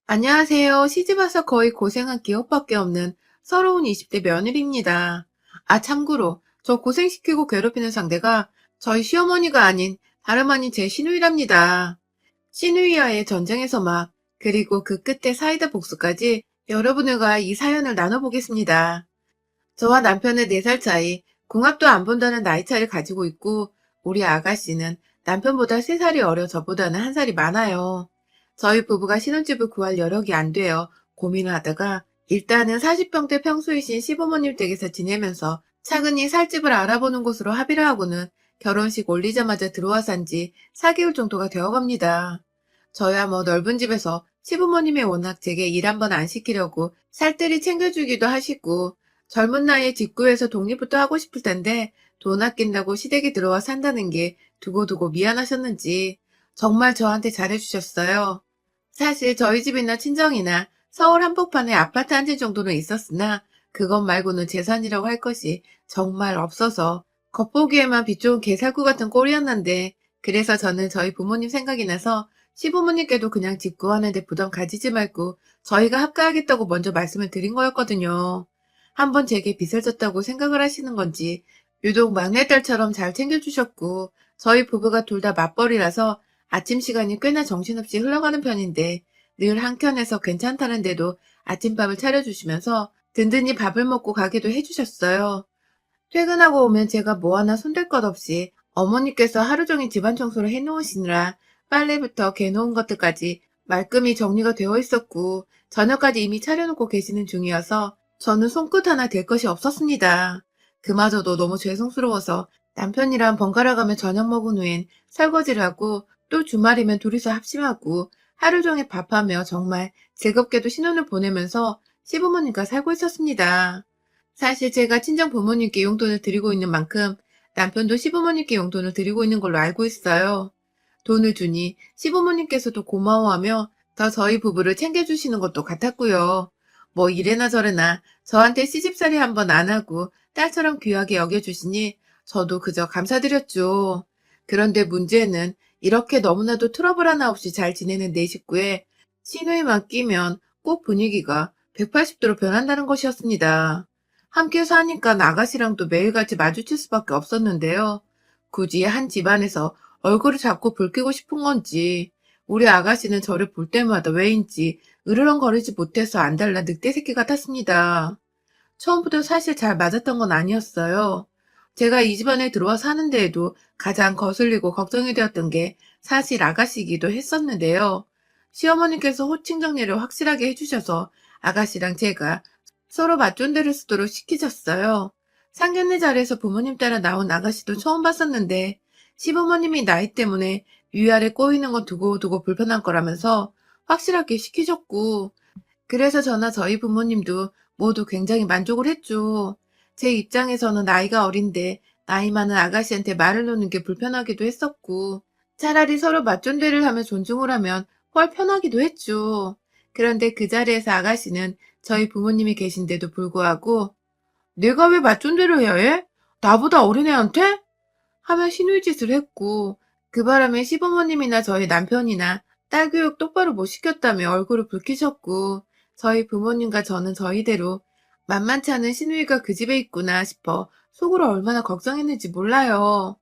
안녕하세요. 시집와서 거의 고생한 기억밖에 없는 서러운 20대 며느리입니다. 아, 참고로 저 고생시키고 괴롭히는 상대가 저희 시어머니가 아닌 다름 아닌 제 시누이랍니다. 시누이와의 전쟁에서 막, 그리고 그 끝에 사이다 복수까지 여러분들과 이 사연을 나눠보겠습니다. 저와 남편은 4살 차이, 궁합도 안 본다는 나이 차이를 가지고 있고, 우리 아가씨는 남편보다 3살이 어려 저보다는 1살이 많아요. 저희 부부가 신혼집을 구할 여력이 안 되어 고민을 하다가 일단은 40평대 평수이신 시부모님 댁에서 지내면서 차근히 살 집을 알아보는 곳으로 합의를 하고는 결혼식 올리자마자 들어와 산 지 4개월 정도가 되어갑니다. 저야 뭐 넓은 집에서 시부모님이 워낙 제게 일 한번 안 시키려고 살뜰히 챙겨주기도 하시고 젊은 나이에 직구해서 독립부터 하고 싶을 텐데 돈 아낀다고 시댁에 들어와 산다는 게 두고두고 미안하셨는지 정말 저한테 잘해주셨어요. 사실 저희 집이나 친정이나 서울 한복판에 아파트 한 채 정도는 있었으나 그것 말고는 재산이라고 할 것이 정말 없어서 겉보기에만 빛 좋은 개살구 같은 꼴이었는데 그래서 저는 저희 부모님 생각이 나서 시부모님께도 그냥 직구하는데 부담 가지지 말고 저희가 합가하겠다고 먼저 말씀을 드린 거였거든요. 한번 제게 빚을 졌다고 생각을 하시는 건지 유독 막내딸처럼 잘 챙겨주셨고 저희 부부가 둘 다 맞벌이라서 아침 시간이 꽤나 정신없이 흘러가는 편인데 늘 한켠에서 괜찮다는데도 아침밥을 차려주시면서 든든히 밥을 먹고 가기도 해주셨어요. 퇴근하고 오면 제가 뭐 하나 손댈 것 없이 어머니께서 하루 종일 집안 청소를 해놓으시느라 빨래부터 개놓은 것들까지 말끔히 정리가 되어 있었고 저녁까지 이미 차려놓고 계시는 중이어서 저는 손끝 하나 댈 것이 없었습니다. 그마저도 너무 죄송스러워서 남편이랑 번갈아 가며 저녁 먹은 후엔 설거지를 하고 또 주말이면 둘이서 합심하고 하루 종일 밥하며 정말 즐겁게도 신혼을 보내면서 시부모님과 살고 있었습니다. 사실 제가 친정 부모님께 용돈을 드리고 있는 만큼 남편도 시부모님께 용돈을 드리고 있는 걸로 알고 있어요. 돈을 주니 시부모님께서도 고마워하며 더 저희 부부를 챙겨주시는 것도 같았고요. 뭐 이래나 저래나 저한테 시집살이 한번 안 하고 딸처럼 귀하게 여겨주시니 저도 그저 감사드렸죠. 그런데 문제는 이렇게 너무나도 트러블 하나 없이 잘 지내는 내 식구에 시누이만 끼면 꼭 분위기가 180도로 변한다는 것이었습니다. 함께 사니까 아가씨랑도 매일같이 마주칠 수밖에 없었는데요. 굳이 한 집안에서 얼굴을 자꾸 붉히고 싶은 건지 우리 아가씨는 저를 볼 때마다 왜인지 으르렁거리지 못해서 안달난 늑대 새끼 같았습니다. 처음부터 사실 잘 맞았던 건 아니었어요. 제가 이 집안에 들어와 사는 데에도 가장 거슬리고 걱정이 되었던 게 사실 아가씨이기도 했었는데요. 시어머니께서 호칭 정리를 확실하게 해주셔서 아가씨랑 제가 서로 맞존대를 쓰도록 시키셨어요. 상견례 자리에서 부모님 따라 나온 아가씨도 처음 봤었는데 시부모님이 나이 때문에 위아래 꼬이는 건 두고두고 불편한 거라면서 확실하게 시키셨고 그래서 저나 저희 부모님도 모두 굉장히 만족을 했죠. 제 입장에서는 나이가 어린데 나이 많은 아가씨한테 말을 놓는 게 불편하기도 했었고 차라리 서로 맞존대를 하며 존중을 하면 훨 편하기도 했죠. 그런데 그 자리에서 아가씨는 저희 부모님이 계신데도 불구하고 내가 왜 맞존대를 해야 해? 나보다 어린애한테? 하며 시누이짓을 했고 그 바람에 시부모님이나 저희 남편이나 딸 교육 똑바로 못 시켰다며 얼굴을 붉히셨고 저희 부모님과 저는 저희대로 만만치 않은 시누이가 그 집에 있구나 싶어 속으로 얼마나 걱정했는지 몰라요.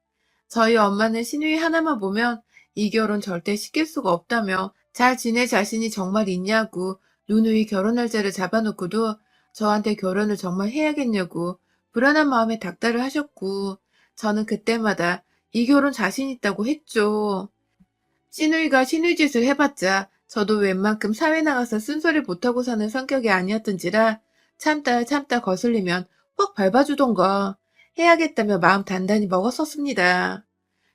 저희 엄마는 시누이 하나만 보면 이 결혼 절대 시킬 수가 없다며 잘 지낼 자신이 정말 있냐고 누누이 결혼 날짜를 잡아놓고도 저한테 결혼을 정말 해야겠냐고 불안한 마음에 닥달을 하셨고 저는 그때마다 이 결혼 자신 있다고 했죠. 시누이가 시누이짓을 해봤자 저도 웬만큼 사회 나가서 쓴소리 못하고 사는 성격이 아니었던지라 참다 참다 거슬리면 퍽 밟아주던가 해야겠다며 마음 단단히 먹었었습니다.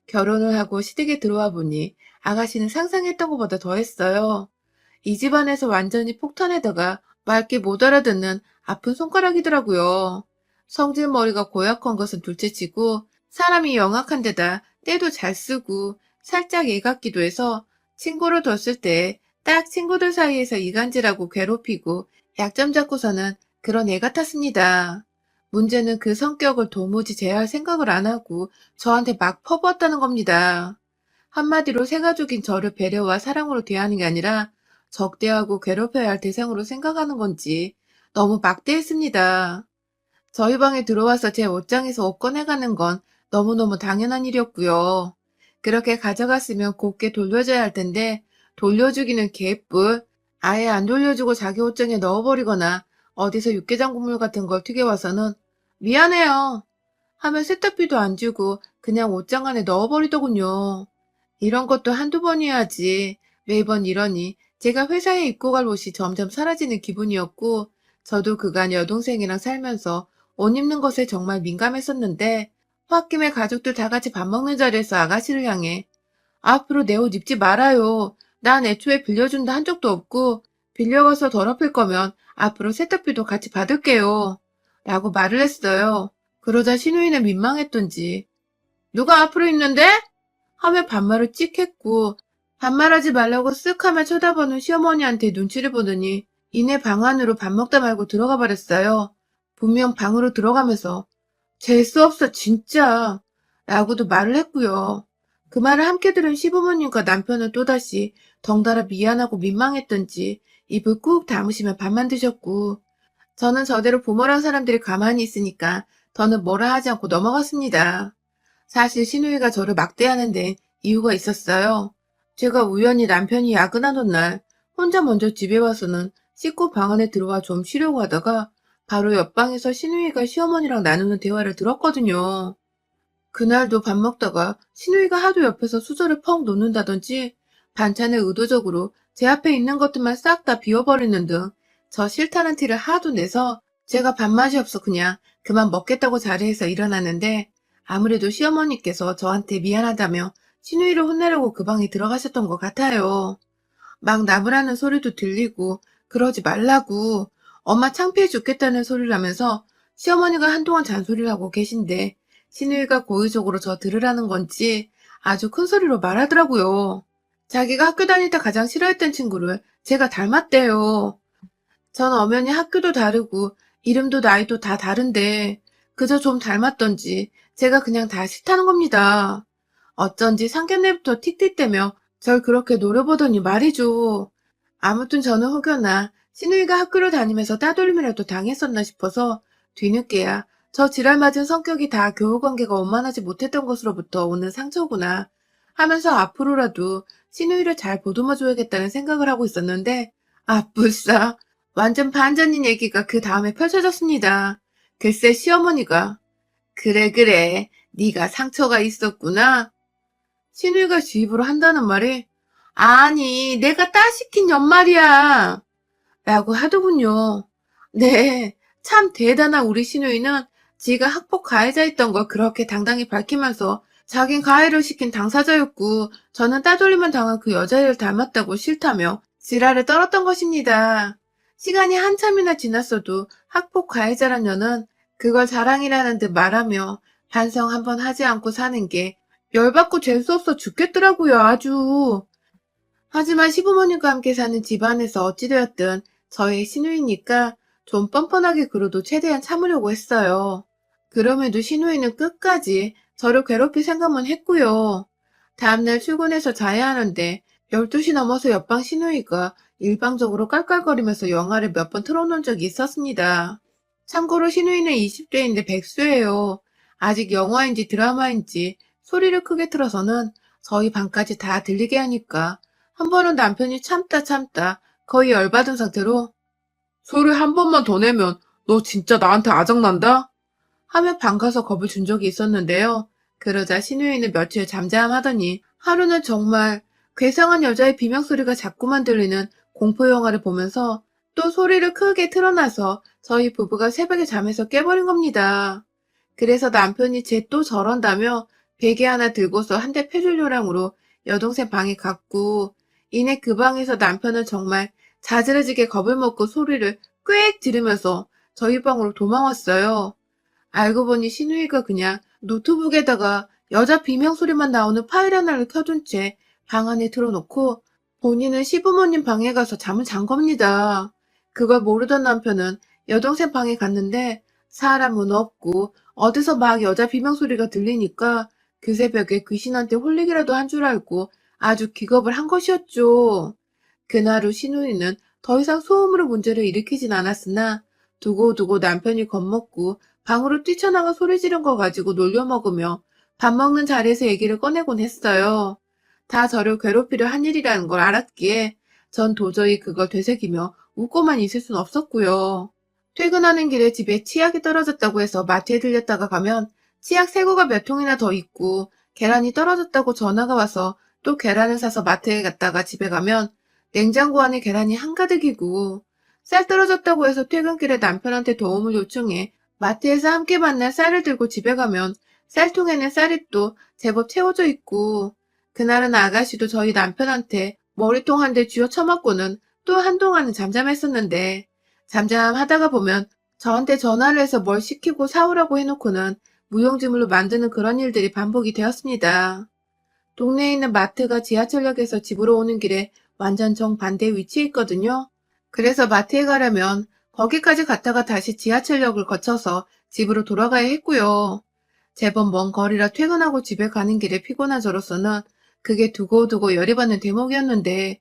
결혼을 하고 시댁에 들어와 보니 아가씨는 상상했던 것보다 더했어요. 이 집안에서 완전히 폭탄에다가 맑게 못 알아듣는 아픈 손가락이더라고요. 성질머리가 고약한 것은 둘째치고 사람이 영악한 데다 때도 잘 쓰고 살짝 애 같기도 해서 친구를 뒀을 때 딱 친구들 사이에서 이간질하고 괴롭히고 약점 잡고서는 그런 애 같았습니다. 문제는 그 성격을 도무지 제어할 생각을 안 하고 저한테 막 퍼부었다는 겁니다. 한마디로 새가족인 저를 배려와 사랑으로 대하는 게 아니라 적대하고 괴롭혀야 할 대상으로 생각하는 건지 너무 막대했습니다. 저희 방에 들어와서 제 옷장에서 옷 꺼내가는 건 너무너무 당연한 일이었고요. 그렇게 가져갔으면 곱게 돌려줘야 할 텐데 돌려주기는 개뿔. 아예 안 돌려주고 자기 옷장에 넣어버리거나 어디서 육개장 국물 같은 걸 튀겨와서는 미안해요 하면 세탁비도 안 주고 그냥 옷장 안에 넣어버리더군요. 이런 것도 한두 번이야지 매번 이러니 제가 회사에 입고 갈 옷이 점점 사라지는 기분이었고, 저도 그간 여동생이랑 살면서 옷 입는 것에 정말 민감했었는데 홧김에 가족들 다 같이 밥 먹는 자리에서 아가씨를 향해 앞으로 내 옷 입지 말아요. 난 애초에 빌려준다 한 적도 없고 빌려가서 더럽힐 거면 앞으로 세탁비도 같이 받을게요. 라고 말을 했어요. 그러자 시누이는 민망했던지 누가 앞으로 입는데? 하며 반말을 찍 했고, 반말하지 말라고 쓱 하며 쳐다보는 시어머니한테 눈치를 보더니 이내 방 안으로 밥 먹다 말고 들어가 버렸어요. 분명 방으로 들어가면서 재수 없어 진짜 라고도 말을 했고요. 그 말을 함께 들은 시부모님과 남편은 또다시 덩달아 미안하고 민망했던지 입을 꾹 다무시며 밥만 드셨고, 저는 저대로 부모란 사람들이 가만히 있으니까 더는 뭐라 하지 않고 넘어갔습니다. 사실 시누이가 저를 막대하는 데 이유가 있었어요. 제가 우연히 남편이 야근하던 날 혼자 먼저 집에 와서는 씻고 방 안에 들어와 좀 쉬려고 하다가 바로 옆방에서 시누이가 시어머니랑 나누는 대화를 들었거든요. 그날도 밥 먹다가 시누이가 하도 옆에서 수저를 펑 놓는다든지 반찬을 의도적으로 제 앞에 있는 것들만 싹 다 비워버리는 등 저 싫다는 티를 하도 내서 제가 밥맛이 없어 그냥 그만 먹겠다고 자리에서 일어났는데, 아무래도 시어머니께서 저한테 미안하다며 시누이를 혼내려고 그 방에 들어가셨던 것 같아요. 막 나무라는 소리도 들리고 그러지 말라고 엄마 창피해 죽겠다는 소리를 하면서 시어머니가 한동안 잔소리를 하고 계신데 시누이가 고의적으로 저 들으라는 건지 아주 큰 소리로 말하더라고요. 자기가 학교 다닐 때 가장 싫어했던 친구를 제가 닮았대요. 전 엄연히 학교도 다르고 이름도 나이도 다 다른데 그저 좀 닮았던지 제가 그냥 다 싫다는 겁니다. 어쩐지 상견례부터 틱틱대며 절 그렇게 노려보더니 말이죠. 아무튼 저는 혹여나 시누이가 학교를 다니면서 따돌림이라도 당했었나 싶어서 뒤늦게야 저 지랄 맞은 성격이 다 교우관계가 원만하지 못했던 것으로부터 오는 상처구나 하면서 앞으로라도 시누이를 잘 보듬어줘야겠다는 생각을 하고 있었는데, 아 불싸 완전 반전인 얘기가 그 다음에 펼쳐졌습니다. 글쎄 시어머니가 그래 그래 네가 상처가 있었구나. 시누이가 주입으로 한다는 말이 아니 내가 따시킨 연말이야 라고 하더군요. 네, 참 대단한 우리 시누이는 지가 학폭 가해자였던 걸 그렇게 당당히 밝히면서 자긴 가해를 시킨 당사자였고 저는 따돌림을 당한 그 여자애를 닮았다고 싫다며 지랄을 떨었던 것입니다. 시간이 한참이나 지났어도 학폭 가해자란 년은 그걸 자랑이라는 듯 말하며 반성 한번 하지 않고 사는 게 열받고 재수없어 죽겠더라고요, 아주. 하지만 시부모님과 함께 사는 집안에서 어찌되었든 저의 시누이니까 좀 뻔뻔하게 굴어도 최대한 참으려고 했어요. 그럼에도 시누이는 끝까지 저를 괴롭힐 생각만 했고요. 다음날 출근해서 자야 하는데 12시 넘어서 옆방 시누이가 일방적으로 깔깔거리면서 영화를 몇 번 틀어놓은 적이 있었습니다. 참고로 시누이는 20대인데 백수예요. 아직 영화인지 드라마인지 소리를 크게 틀어서는 저희 방까지 다 들리게 하니까 한 번은 남편이 참다 거의 열받은 상태로 소리 한 번만 더 내면 너 진짜 나한테 아작난다? 하며 방 가서 겁을 준 적이 있었는데요. 그러자 시누이는 며칠 잠잠하더니 하루는 정말 괴상한 여자의 비명소리가 자꾸만 들리는 공포영화를 보면서 또 소리를 크게 틀어놔서 저희 부부가 새벽에 잠에서 깨버린 겁니다. 그래서 남편이 쟤 또 저런다며 베개 하나 들고서 한 대 패줄 요량으로 여동생 방에 갔고, 이내 그 방에서 남편은 정말 자지러지게 겁을 먹고 소리를 꽥 지르면서 저희 방으로 도망왔어요. 알고 보니 시누이가 그냥 노트북에다가 여자 비명소리만 나오는 파일 하나를 켜둔 채 방 안에 틀어놓고 본인은 시부모님 방에 가서 잠을 잔 겁니다. 그걸 모르던 남편은 여동생 방에 갔는데 사람은 없고 어디서 막 여자 비명소리가 들리니까 그 새벽에 귀신한테 홀리기라도 한 줄 알고 아주 기겁을 한 것이었죠. 그날 후 신우이는 더 이상 소음으로 문제를 일으키진 않았으나 두고두고 남편이 겁먹고 방으로 뛰쳐나가 소리 지른 거 가지고 놀려먹으며 밥 먹는 자리에서 얘기를 꺼내곤 했어요. 다 저를 괴롭히려 한 일이라는 걸 알았기에 전 도저히 그걸 되새기며 웃고만 있을 순 없었고요. 퇴근하는 길에 집에 치약이 떨어졌다고 해서 마트에 들렸다가 가면 치약 새거가 몇 통이나 더 있고 계란이 떨어졌다고 전화가 와서 또 계란을 사서 마트에 갔다가 집에 가면 냉장고 안에 계란이 한가득이고 쌀 떨어졌다고 해서 퇴근길에 남편한테 도움을 요청해 마트에서 함께 만난 쌀을 들고 집에 가면 쌀통에는 쌀이 또 제법 채워져 있고 그날은 아가씨도 저희 남편한테 머리통 한 대 쥐어 쳐맞고는 또 한동안은 잠잠했었는데 잠잠하다가 보면 저한테 전화를 해서 뭘 시키고 사오라고 해놓고는 무용지물로 만드는 그런 일들이 반복이 되었습니다. 동네에 있는 마트가 지하철역에서 집으로 오는 길에 완전 정반대 위치에 있거든요. 그래서 마트에 가려면 거기까지 갔다가 다시 지하철역을 거쳐서 집으로 돌아가야 했고요. 제법 먼 거리라 퇴근하고 집에 가는 길에 피곤한 저로서는 그게 두고두고 열이 받는 대목이었는데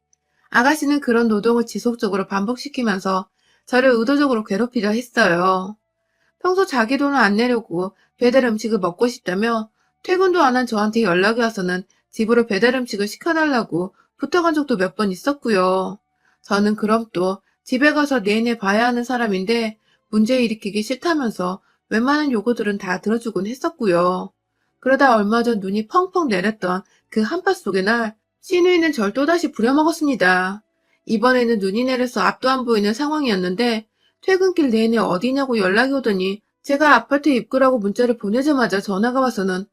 아가씨는 그런 노동을 지속적으로 반복시키면서 저를 의도적으로 괴롭히려 했어요. 평소 자기 돈을 안 내려고 배달 음식을 먹고 싶다며 퇴근도 안 한 저한테 연락이 와서는 집으로 배달 음식을 시켜달라고 부탁한 적도 몇 번 있었고요. 저는 그럼 또 집에 가서 내내 봐야 하는 사람인데 문제 일으키기 싫다면서 웬만한 요구들은 다 들어주곤 했었고요. 그러다 얼마 전 눈이 펑펑 내렸던 그 한파 속의 날 시누이는 절 또다시 부려먹었습니다. 이번에는 눈이 내려서 앞도 안 보이는 상황이었는데 퇴근길 내내 어디냐고 연락이 오더니 제가 아파트 입구라고 문자를 보내자마자 전화가 와서는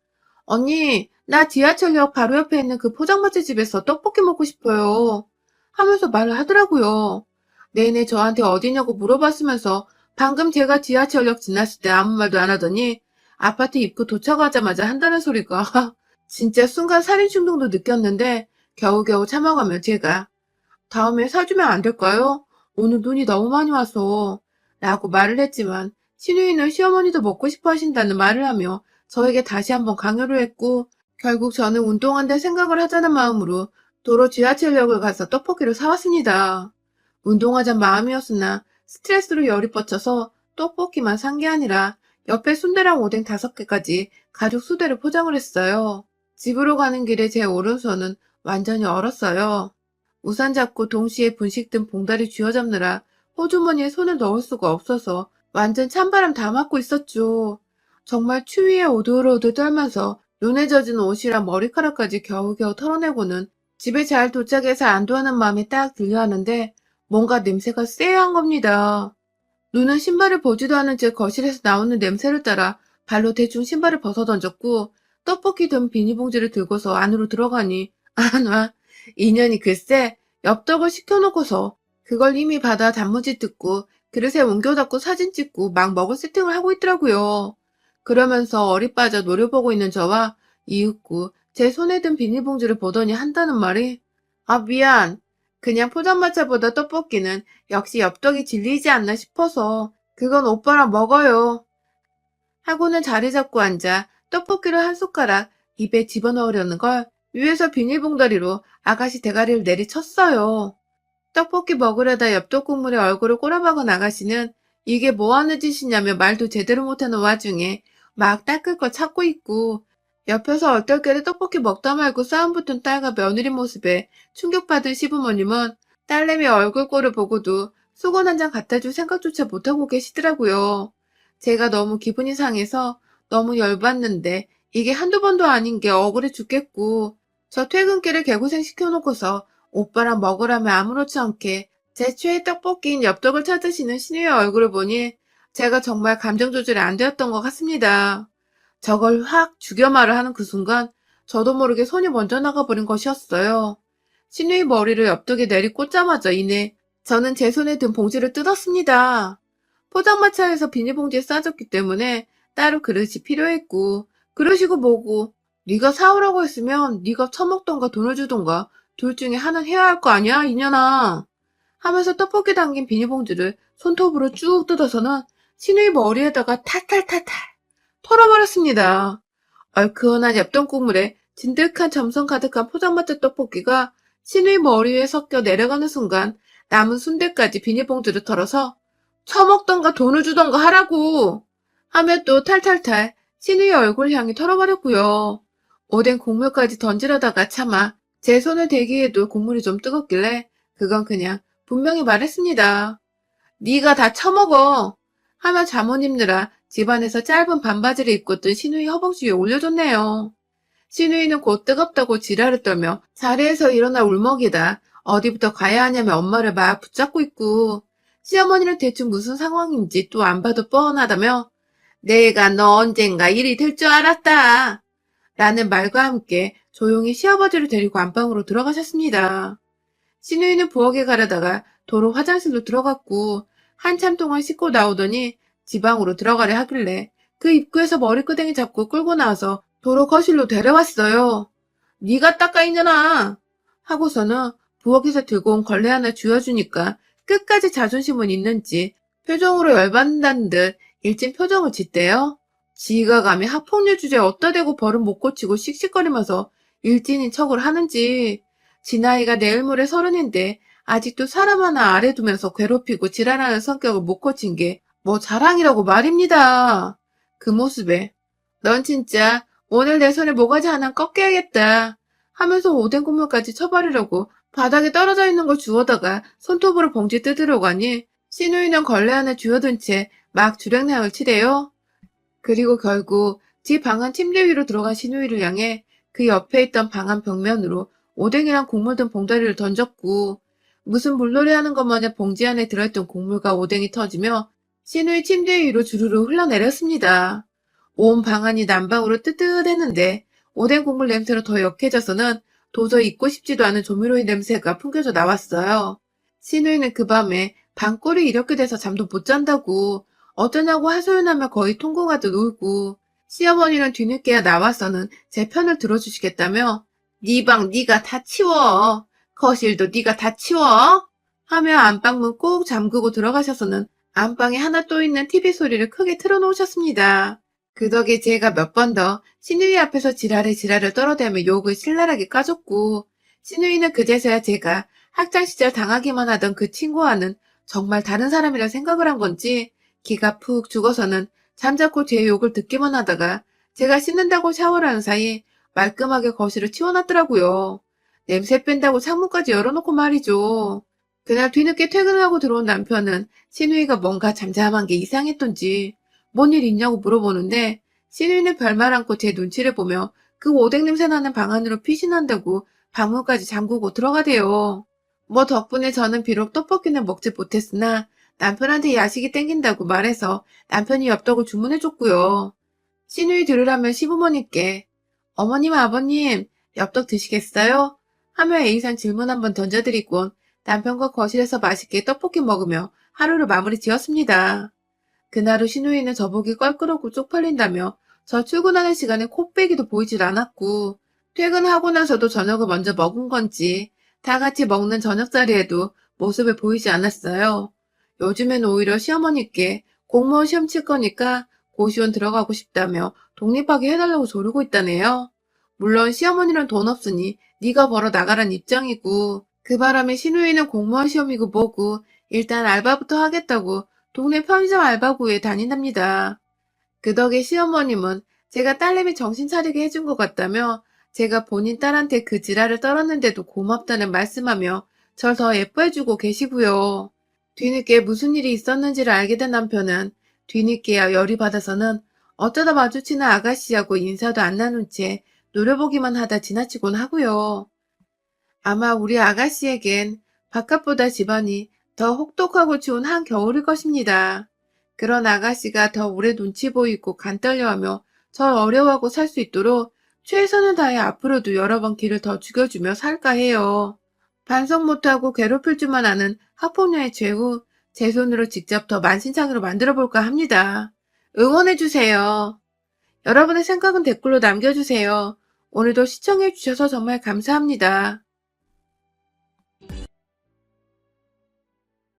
언니, 나 지하철역 바로 옆에 있는 그 포장마차 집에서 떡볶이 먹고 싶어요. 하면서 말을 하더라고요. 내내 저한테 어디냐고 물어봤으면서 방금 제가 지하철역 지났을 때 아무 말도 안 하더니 아파트 입구 도착하자마자 한다는 소리가 진짜 순간 살인 충동도 느꼈는데 겨우겨우 참아가며 제가 다음에 사주면 안 될까요? 오늘 눈이 너무 많이 와서 라고 말을 했지만 신우이는 시어머니도 먹고 싶어 하신다는 말을 하며 저에게 다시 한번 강요를 했고 결국 저는 운동한다 생각을 하자는 마음으로 도로 지하철역을 가서 떡볶이를 사왔습니다. 운동하자 마음이었으나 스트레스로 열이 뻗쳐서 떡볶이만 산 게 아니라 옆에 순대랑 오뎅 5개까지 가족 수대로 포장을 했어요. 집으로 가는 길에 제 오른손은 완전히 얼었어요. 우산 잡고 동시에 분식 든 봉다리 쥐어잡느라 호주머니에 손을 넣을 수가 없어서 완전 찬바람 다 맞고 있었죠. 정말 추위에 오돌오돌 떨면서 눈에 젖은 옷이랑 머리카락까지 겨우겨우 털어내고는 집에 잘 도착해서 안도하는 마음이 딱 들려 하는데 뭔가 냄새가 쎄한 겁니다. 눈은 신발을 보지도 않은 채 거실에서 나오는 냄새를 따라 발로 대충 신발을 벗어 던졌고 떡볶이 든 비닐봉지를 들고서 안으로 들어가니 아, 인연이 글쎄 엽떡을 시켜놓고서 그걸 이미 받아 단무지 뜯고 그릇에 옮겨 닫고 사진 찍고 막 먹을 세팅을 하고 있더라고요. 그러면서 어리 빠져 노려보고 있는 저와 이윽고 제 손에 든 비닐봉지를 보더니 한다는 말이 아 미안. 그냥 포장마차보다 떡볶이는 역시 엽떡이 질리지 않나 싶어서 그건 오빠랑 먹어요. 하고는 자리 잡고 앉아 떡볶이를 한 숟가락 입에 집어넣으려는 걸 위에서 비닐봉다리로 아가씨 대가리를 내리쳤어요. 떡볶이 먹으려다 엽떡 국물에 얼굴을 꼬라박은 아가씨는 이게 뭐하는 짓이냐며 말도 제대로 못하는 와중에 막 닦을 걸 찾고 있고 옆에서 얼떨결에 떡볶이 먹다 말고 싸움 붙은 딸과 며느리 모습에 충격받은 시부모님은 딸내미 얼굴꼴을 보고도 수건 한 장 갖다 줄 생각조차 못하고 계시더라고요. 제가 너무 기분이 상해서 너무 열받는데 이게 한두 번도 아닌 게 억울해 죽겠고 저 퇴근길에 개고생 시켜놓고서 오빠랑 먹으라며 아무렇지 않게 제 최애 떡볶이인 엽떡을 찾으시는 신우의 얼굴을 보니 제가 정말 감정 조절이 안 되었던 것 같습니다. 저걸 확 죽여 말을 하는 그 순간 저도 모르게 손이 먼저 나가버린 것이었어요. 신우의 머리를 엽떡에 내리꽂자마자 이내 저는 제 손에 든 봉지를 뜯었습니다. 포장마차에서 비닐봉지에 싸졌기 때문에 따로 그릇이 필요했고 그러시고 뭐고 네가 사오라고 했으면 네가 처먹던가 돈을 주던가 둘 중에 하나는 해야 할 거 아니야 이년아 하면서 떡볶이 담긴 비닐봉지를 손톱으로 쭉 뜯어서는 신우의 머리에다가 탈탈탈탈 털어버렸습니다. 얼큰한 엽떡 국물에 진득한 점성 가득한 포장마차 떡볶이가 신우이 머리 위에 섞여 내려가는 순간 남은 순대까지 비닐봉지를 털어서 처먹던가 돈을 주던가 하라고 하며 또 탈탈탈 신우이 얼굴 향해 털어버렸고요. 오뎅 국물까지 던지려다가 차마 제 손을 대기해도 국물이 좀 뜨겁길래 그건 그냥 분명히 말했습니다. 네가 다 처먹어 하며 잠옷 입느라 집안에서 짧은 반바지를 입고 뜬 신우이 허벅지 위에 올려줬네요. 신우이는 곧 뜨겁다고 지랄을 떨며 자리에서 일어나 울먹이다 어디부터 가야 하냐며 엄마를 막 붙잡고 있고 시어머니는 대충 무슨 상황인지 또 안 봐도 뻔하다며 내가 너 언젠가 일이 될 줄 알았다 라는 말과 함께 조용히 시아버지를 데리고 안방으로 들어가셨습니다. 신우이는 부엌에 가려다가 도로 화장실로 들어갔고 한참 동안 씻고 나오더니 지방으로 들어가려 하길래 그 입구에서 머리끄댕이 잡고 끌고 나와서 도로 거실로 데려왔어요. 네가 닦아 이년아 하고서는 부엌에서 들고 온 걸레 하나 쥐어주니까 끝까지 자존심은 있는지 표정으로 열받는다는 듯 일진 표정을 짓대요. 지가 감히 학폭력 주제에 어디다 대고 버릇 못 고치고 씩씩거리면서 일진인 척을 하는지 지 나이가 내일 모레 30인데 아직도 사람 하나 아래 두면서 괴롭히고 지랄하는 성격을 못 고친 게 뭐 자랑이라고 말입니다. 그 모습에 넌 진짜 오늘 내 손에 모가지 하나 꺾여야겠다 하면서 오뎅 국물까지 쳐버리려고 바닥에 떨어져 있는 걸 주워다가 손톱으로 봉지 뜯으려고 하니 신우이는 걸레 하나 쥐어든 채 막 주량량을 치래요. 그리고 결국 집 방안 침대 위로 들어간 신우이를 향해 그 옆에 있던 방안 벽면으로 오뎅이랑 국물 든 봉다리를 던졌고 무슨 물놀이 하는 것 마냥 봉지 안에 들어있던 국물과 오뎅이 터지며 신우이 침대 위로 주르르 흘러내렸습니다. 온 방안이 난방으로 뜨뜻했는데 오뎅 국물 냄새로 더 역해져서는 도저히 잊고 싶지도 않은 조미료의 냄새가 풍겨져 나왔어요. 신우이는 그 밤에 방골이 이렇게 돼서 잠도 못 잔다고 어쩌냐고 하소연하며 거의 통곡하듯 울고 시어머니는 뒤늦게야 나와서는 제 편을 들어주시겠다며 네 방 네가 다 치워 거실도 네가 다 치워 하며 안방문 꼭 잠그고 들어가셔서는 안방에 하나 또 있는 TV 소리를 크게 틀어놓으셨습니다. 그 덕에 제가 몇 번 더 신우이 앞에서 지랄을 떨어대며 욕을 신랄하게 까줬고 신우이는 그제서야 제가 학창시절 당하기만 하던 그 친구와는 정말 다른 사람이라 생각을 한 건지 기가 푹 죽어서는 잠자코 제 욕을 듣기만 하다가 제가 씻는다고 샤워를 하는 사이 말끔하게 거실을 치워놨더라고요. 냄새 뺀다고 창문까지 열어놓고 말이죠. 그날 뒤늦게 퇴근하고 들어온 남편은 신우이가 뭔가 잠잠한 게 이상했던지 뭔 일 있냐고 물어보는데 신우이는 별말 않고 제 눈치를 보며 그 오뎅 냄새 나는 방 안으로 피신한다고 방문까지 잠그고 들어가대요. 뭐 덕분에 저는 비록 떡볶이는 먹지 못했으나 남편한테 야식이 땡긴다고 말해서 남편이 엽떡을 주문해줬고요. 신우이 들으라면 시부모님께 어머님 아버님 엽떡 드시겠어요? 하며 A상 질문 한번 던져드리곤 남편과 거실에서 맛있게 떡볶이 먹으며 하루를 마무리 지었습니다. 그날 후 신우이는 저보기 껄끄럽고 쪽팔린다며 저 출근하는 시간에 코빼기도 보이질 않았고 퇴근하고 나서도 저녁을 먼저 먹은 건지 다 같이 먹는 저녁 자리에도 모습을 보이지 않았어요. 요즘엔 오히려 시어머니께 공무원 시험 칠 거니까 고시원 들어가고 싶다며 독립하게 해달라고 조르고 있다네요. 물론 시어머니는 돈 없으니 네가 벌어 나가란 입장이고 그 바람에 신우이는 공무원 시험이고 뭐고 일단 알바부터 하겠다고 동네 편의점 알바구에 다닌답니다. 그 덕에 시어머님은 제가 딸내미 정신 차리게 해준 것 같다며 제가 본인 딸한테 그 지랄을 떨었는데도 고맙다는 말씀하며 절 더 예뻐해주고 계시고요. 뒤늦게 무슨 일이 있었는지를 알게 된 남편은 뒤늦게야 열이 받아서는 어쩌다 마주치는 아가씨하고 인사도 안 나눈 채 노려보기만 하다 지나치곤 하고요. 아마 우리 아가씨에겐 바깥보다 집안이 더 혹독하고 추운 한겨울일 것입니다. 그런 아가씨가 더 오래 눈치 보이고 간 떨려하며 절 어려워하고 살 수 있도록 최선을 다해 앞으로도 여러 번 길을 더 죽여주며 살까 해요. 반성 못하고 괴롭힐 줄만 아는 학폭녀의 죄후 제 손으로 직접 더 만신창이로 만들어볼까 합니다. 응원해주세요. 여러분의 생각은 댓글로 남겨주세요. 오늘도 시청해주셔서 정말 감사합니다.